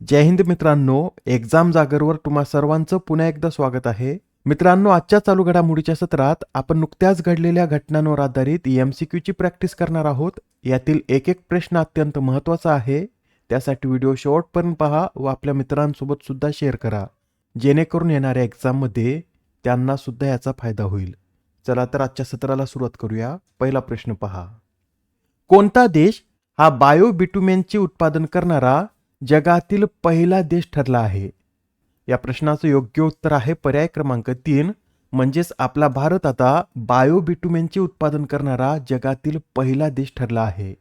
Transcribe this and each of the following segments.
जय हिंद मित्रांनो, एक्झाम जागरवर तुम्हा सर्वांचं पुन्हा एकदा स्वागत आहे. मित्रांनो, आजच्या चालू घडामोडीच्या सत्रात आपण नुकत्याच घडलेल्या घटनांवर आधारित MCQची प्रॅक्टिस करणार आहोत. यातील एक एक प्रश्न अत्यंत महत्त्वाचा आहे. त्यासाठी व्हिडिओ शेवटपर्यंत पहा व आपल्या मित्रांसोबत सुद्धा शेअर करा, जेणेकरून येणाऱ्या एक्झाममध्ये त्यांना सुद्धा याचा फायदा होईल. चला तर आजच्या सत्राला सुरुवात करूया. पहिला प्रश्न पहा. कोणता देश हा बायोबिट्युमेनचे उत्पादन करणारा जगातील पहिला देश ठरला आहे? या प्रश्नाचं योग्य उत्तर आहे पर्याय क्रमांक 3, म्हणजेच आपला भारत आता बायोबिट्युमेनचे उत्पादन करणारा जगातील पहिला देश ठरला आहे.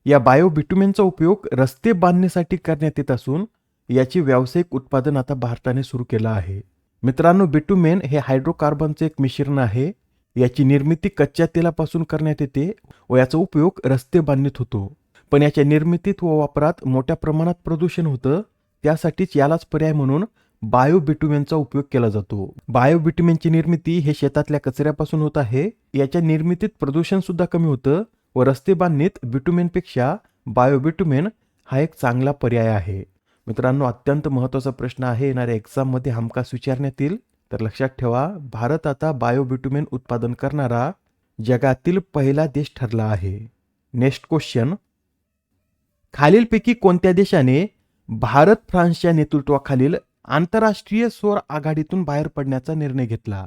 या बायोबिट्युमेनचा उपयोग रस्ते बांधण्यासाठी करण्यात येत असून याचे व्यावसायिक उत्पादन आता भारताने सुरू केलं आहे. मित्रांनो, बिट्युमेन हे हायड्रोकार्बनचे एक मिश्रण आहे. याची निर्मिती कच्च्या तेलापासून करण्यात येते व याचा उपयोग रस्ते बांधणीत होतो. पण याच्या निर्मितीत व वापरात मोठ्या प्रमाणात प्रदूषण होतं. त्यासाठीच यालाच पर्याय म्हणून बायोबिट्युमेनचा उपयोग केला जातो. बायोबिट्युमेनची निर्मिती हे शेतातल्या कचऱ्यापासून होत आहे. याच्या निर्मितीत प्रदूषण सुद्धा कमी होतं व रस्ते बांधणीत बिट्युमेनपेक्षा बायोबिट्युमेन हा एक चांगला पर्याय आहे. मित्रांनो, अत्यंत महत्त्वाचा प्रश्न आहे, येणाऱ्या एक्झाममध्ये हमखास विचारण्यात येईल. तर लक्षात ठेवा, भारत आता बायोबिट्युमेन उत्पादन करणारा जगातील पहिला देश ठरला आहे. Next question. खालीलपैकी कोणत्या देशाने भारत फ्रान्सच्या नेतृत्वाखालील आंतरराष्ट्रीय सौर आघाडीतून बाहेर पडण्याचा निर्णय घेतला?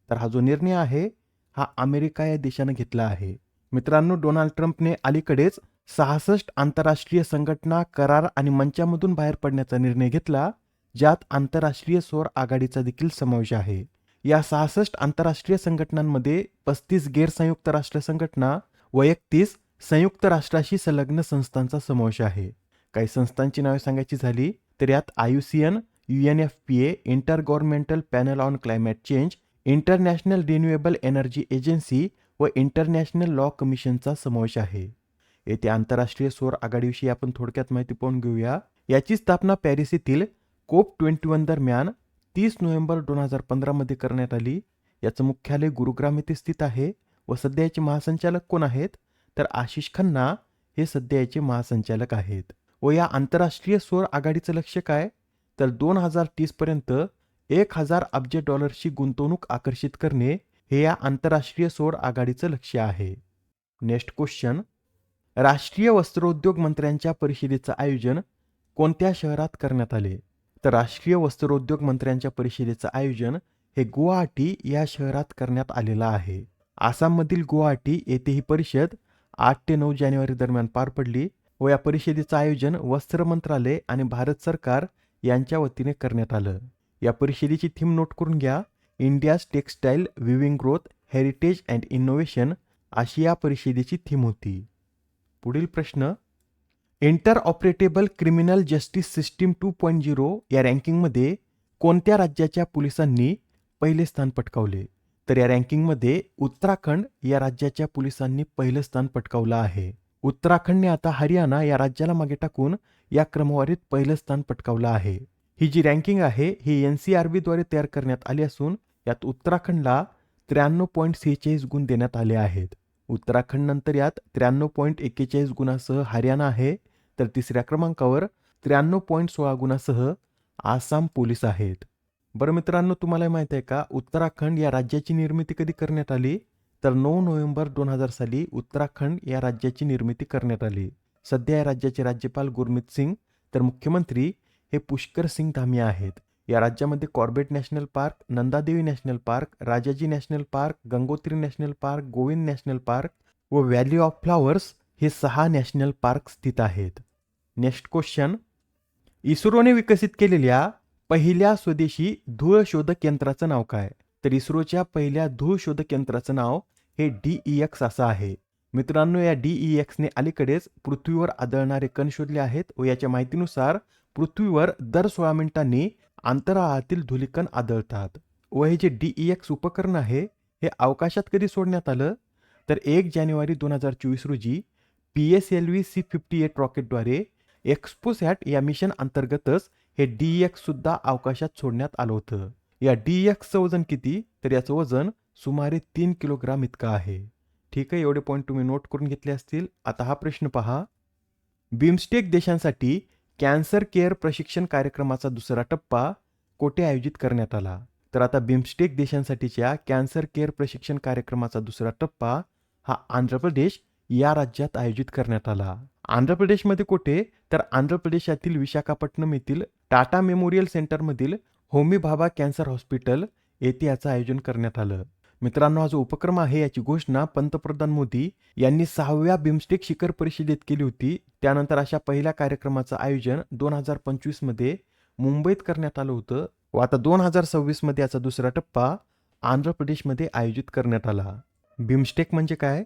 तर हा जो निर्णय आहे हा अमेरिका या देशाने घेतला आहे. मित्रांनो, डोनाल्ड ट्रम्पने अलीकडेच 66 आंतरराष्ट्रीय संघटना, करार आणि मंचामधून बाहेर पडण्याचा निर्णय घेतला, ज्यात आंतरराष्ट्रीय सौर आघाडीचा देखील समावेश आहे. या 66 आंतरराष्ट्रीय संघटनांमध्ये 35 गैरसंयुक्त राष्ट्र संघटना व 31 संयुक्त राष्ट्राशी संलग्न संस्थांचा समावेश आहे. काही संस्थांची नावे सांगायची झाली तर यात IUCN, UNFPA, inter governmental panel on climate change, international renewable energy agency व इंटरनॅशनल लॉ कमिशनचा समावेश आहे. येथे आंतरराष्ट्रीय सौर आघाडीविषयी आपण थोडक्यात माहिती पाहून घेऊया. याची स्थापना पॅरिस येथील COP21 दरम्यान 30 नोव्हेंबर 2015 मध्ये करण्यात आली. याचं मुख्यालय गुरुग्राम येथे स्थित आहे व सध्या याचे महासंचालक कोण आहेत तर आशिष खन्ना हे सध्या याचे महासंचालक आहेत. व या आंतरराष्ट्रीय सौर आघाडीचं लक्ष्य काय तर 2030 पर्यंत 1000 अब्ज डॉलर्सची गुंतवणूक आकर्षित करणे हे या आंतरराष्ट्रीय सौर आघाडीचं लक्ष्य आहे. Next question. राष्ट्रीय वस्त्रोद्योग मंत्र्यांच्या परिषदेचं आयोजन कोणत्या शहरात करण्यात आले? तर राष्ट्रीय वस्त्रोद्योग मंत्र्यांच्या परिषदेचं आयोजन हे गुवाहाटी या शहरात करण्यात आलेलं आहे. आसाममधील गुवाहाटी येथे ही परिषद 8 ते 9 जानेवारी दरम्यान पार पडली व या परिषदेचं आयोजन वस्त्र मंत्रालय आणि भारत सरकार यांच्या वतीने करण्यात आलं. या परिषदेची थीम नोट करून घ्या. India's textile viewing growth, heritage and innovation अशी या परिषदेची थीम होती. पुढील प्रश्न. Inter operable criminal justice system 2.0 या रँकिंगमध्ये कोणत्या राज्याच्या पोलिसांनी पहिले स्थान पटकावले? तर या रँकिंगमध्ये उत्तराखंड या राज्याच्या पोलिसांनी पहिलं स्थान पटकावलं आहे. उत्तराखंडने आता हरियाणा या राज्याला मागे टाकून या क्रमवारीत पहिलं स्थान पटकावलं आहे. ही जी रँकिंग आहे ही NCRB द्वारे तयार करण्यात आली असून यात उत्तराखंडला 93.46 गुण देण्यात आले आहेत. उत्तराखंड नंतर यात 93.41 गुणासह हरियाणा आहे, तर तिसऱ्या क्रमांकावर 93.16 गुणासह आसाम पोलीस आहेत. बरं मित्रांनो, तुम्हाला माहिती आहे का उत्तराखंड या राज्याची निर्मिती कधी करण्यात आली? तर 9 नोव्हेंबर 2000 साली उत्तराखंड या राज्याची निर्मिती करण्यात आली. सध्या या राज्याचे राज्यपाल गुरमीत सिंग तर मुख्यमंत्री हे पुष्कर सिंग धामी आहेत. या राज्यामध्ये Corbett national park, Nandadevi national park, Rajaji national park, Gangotri national park, Govind national park व व्हॅली ऑफ फ्लॉवर्स हे 6 नॅशनल पार्क स्थित आहेत. Next question. इस्रोने विकसित केलेल्या पहिल्या स्वदेशी धूळ शोधक यंत्राचं नाव काय? तर इस्रोच्या पहिल्या धूळ शोधक यंत्राचं नाव हे DEX असं आहे. मित्रांनो, या DEXने अलीकडेच पृथ्वीवर आढळणारे कण शोधले आहेत व याच्या माहितीनुसार पृथ्वीवर दर 16 मिनिटांनी अंतराळातील धूलिकण आढळतात. व हे जे DEX उपकरण आहे हे अवकाशात कधी सोडण्यात आलं तर 1 जानेवारी 2024 रोजी PSLV C58 रॉकेटद्वारे एक्सपोसॅट या मिशन अंतर्गतच हे DEX सुद्धा अवकाशात सोडण्यात आलं होतं. या DEXचं वजन किती? तर याचं वजन सुमारे 3 किलोग्राम इतकं आहे. ठीक आहे, एवढे पॉईंट तुम्ही नोट करून घेतले असतील. आता हा प्रश्न पहा. बिमस्टेक देशांसाठी कॅन्सर केअर प्रशिक्षण कार्यक्रमाचा दुसरा टप्पा कोठे आयोजित करण्यात आला? तर आता बिमस्टेक देशांसाठीच्या कॅन्सर केअर प्रशिक्षण कार्यक्रमाचा दुसरा टप्पा हा आंध्र प्रदेश या राज्यात आयोजित करण्यात आला. आंध्र प्रदेशमध्ये कुठे? तर आंध्र प्रदेशातील विशाखापट्टणम येथील टाटा मेमोरियल सेंटरमधील होमी भाभा कॅन्सर हॉस्पिटल येथे याचं आयोजन करण्यात आलं. मित्रांनो, हा जो उपक्रम आहे याची घोषणा पंतप्रधान मोदी यांनी 6व्या बिमस्टेक शिखर परिषदेत केली होती. त्यानंतर अशा पहिल्या कार्यक्रमाचं आयोजन 2025 मध्ये मुंबईत करण्यात आलं होतं व आता 2026 मध्ये याचा दुसरा टप्पा आंध्र प्रदेशमध्ये आयोजित करण्यात आला. बिमस्टेक म्हणजे काय?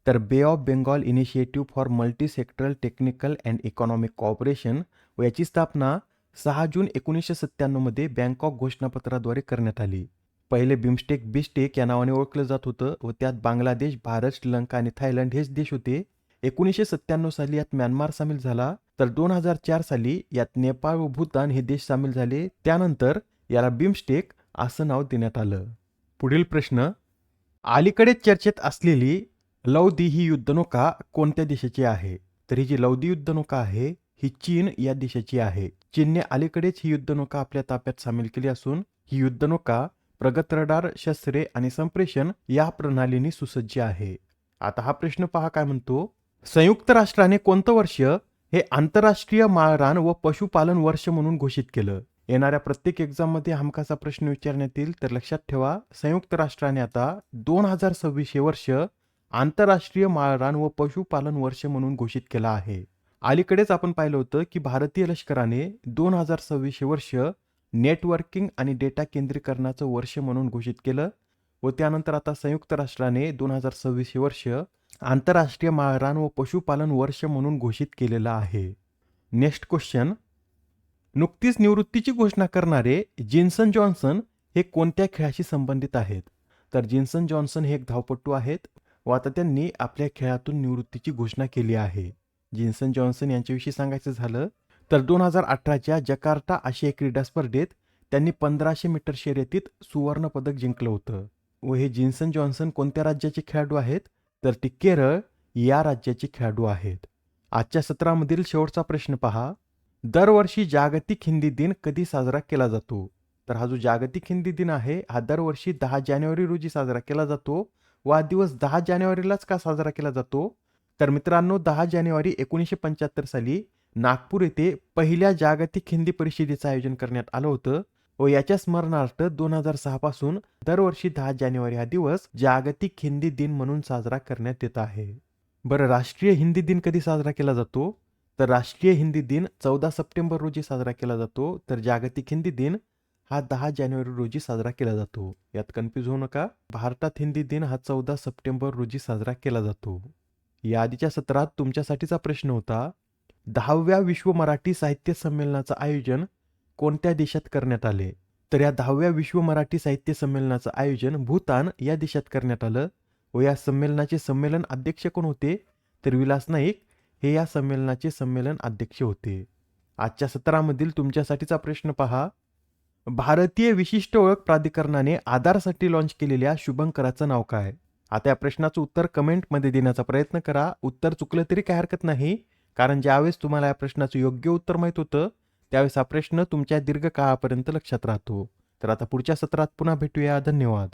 तर bay of Bengal initiative for multi sectoral technical and economic cooperation व याची स्थापना 6 जून 1997 मध्ये बँकॉक घोषणापत्राद्वारे करण्यात आली. पहिले बिमस्टेक बिस्टेक या नावाने ओळखलं जात होतं व त्यात बांगलादेश, भारत, श्रीलंका आणि थायलंड हेच देश होते. 1997 साली यात म्यानमार सामील झाला, तर 2004 साली यात नेपाळ व भूतान हे देश सामील झाले. त्यानंतर याला बिमस्टेक असं नाव देण्यात आलं. पुढील प्रश्न, अलीकडेच चर्चेत असलेली लौदी ही युद्धनौका कोणत्या देशाची आहे? तर ही जी लौदी युद्धनौका आहे ही चीन या देशाची आहे. चीनने अलीकडेच ही युद्धनौका आपल्या ताफ्यात सामील केली असून ही युद्धनौका प्रगत रडार, शस्त्रे आणि संप्रेषण या प्रणालीने सुसज्ज आहे. आता हा प्रश्न पहा काय म्हणतो, संयुक्त राष्ट्राने कोणतं वर्ष हे आंतरराष्ट्रीय माळरान व पशुपालन वर्ष म्हणून घोषित केलं? येणाऱ्या प्रत्येक एक्झाममध्ये हमखास प्रश्न विचारण्यात येईल, तर लक्षात ठेवा संयुक्त राष्ट्राने आता 2026 हे वर्ष आंतरराष्ट्रीय माळरान व पशुपालन वर्ष म्हणून घोषित केला आहे. अलीकडेच आपण पाहिलं होतं की भारतीय लष्कराने 2026 हे वर्ष नेटवर्किंग आणि डेटा केंद्रीकरणाचं वर्ष म्हणून घोषित केलं व त्यानंतर आता संयुक्त राष्ट्राने 2026 हे वर्ष आंतरराष्ट्रीय माळरान व पशुपालन वर्ष म्हणून घोषित केलेलं आहे. नेक्स्ट क्वेश्चन, नुकतीच निवृत्तीची घोषणा करणारे जिन्सन जॉन्सन हे कोणत्या खेळाशी संबंधित आहेत? तर जिन्सन जॉन्सन हे एक धावपटू आहेत व आता त्यांनी आपल्या खेळातून निवृत्तीची घोषणा केली आहे. जिन्सन जॉन्सन यांच्याविषयी सांगायचं झालं तर 2018च्या जकार्ता आशियाई क्रीडा स्पर्धेत त्यांनी 1500 मीटर शर्यतीत सुवर्ण पदक जिंकलं होतं व हे जिन्सन जॉन्सन कोणत्या राज्याचे खेळाडू आहेत? तर ते केरळ या राज्याचे खेळाडू आहेत. आजच्या सत्रामधील शेवटचा प्रश्न पहा, दरवर्षी जागतिक हिंदी दिन कधी साजरा केला जातो? तर हा जो जागतिक हिंदी दिन आहे हा दरवर्षी 10 जानेवारी रोजी साजरा केला जातो व हा दिवस 10 जानेवारीलाच का साजरा केला जातो? तर मित्रांनो, 10 जानेवारी 1975 साली नागपूर येथे पहिल्या जागतिक हिंदी परिषदेचं आयोजन करण्यात आलं होतं व याच्या स्मरणार्थ 2006 पासून दरवर्षी 10 जानेवारी हा दिवस जागतिक हिंदी दिन म्हणून साजरा करण्यात येत आहे. बरं, राष्ट्रीय हिंदी दिन कधी साजरा केला जातो? तर राष्ट्रीय हिंदी दिन 14 सप्टेंबर रोजी साजरा केला जातो, तर जागतिक हिंदी दिन हा 10 जानेवारी रोजी साजरा केला जातो. यात कन्फ्यूज होऊ नका. भारतात हिंदी दिन हा 14 सप्टेंबर रोजी साजरा केला जातो. या आधीच्या सत्रात तुमच्यासाठीचा प्रश्न होता, 10व्या विश्व मराठी साहित्य संमेलनाचं आयोजन कोणत्या देशात करण्यात आले? तर या 10व्या विश्व मराठी साहित्य संमेलनाचं आयोजन भूतान या देशात करण्यात आलं व या संमेलनाचे संमेलन अध्यक्ष कोण होते? तर विलास नाईक हे या संमेलनाचे संमेलन अध्यक्ष होते. आजच्या सत्रामधील तुमच्यासाठीचा प्रश्न पहा, भारतीय विशिष्ट ओळख प्राधिकरणाने आधारसाठी लॉन्च केलेल्या शुभंकराचं नाव काय? आता या प्रश्नाचं उत्तर कमेंटमध्ये देण्याचा प्रयत्न करा. उत्तर चुकलं तरी काही हरकत नाही, कारण ज्यावेळेस तुम्हाला या प्रश्नाचं योग्य उत्तर माहीत होतं त्यावेळेस हा प्रश्न तुमच्या दीर्घकाळापर्यंत लक्षात राहतो. तर आता पुढच्या सत्रात पुन्हा भेटूया. धन्यवाद.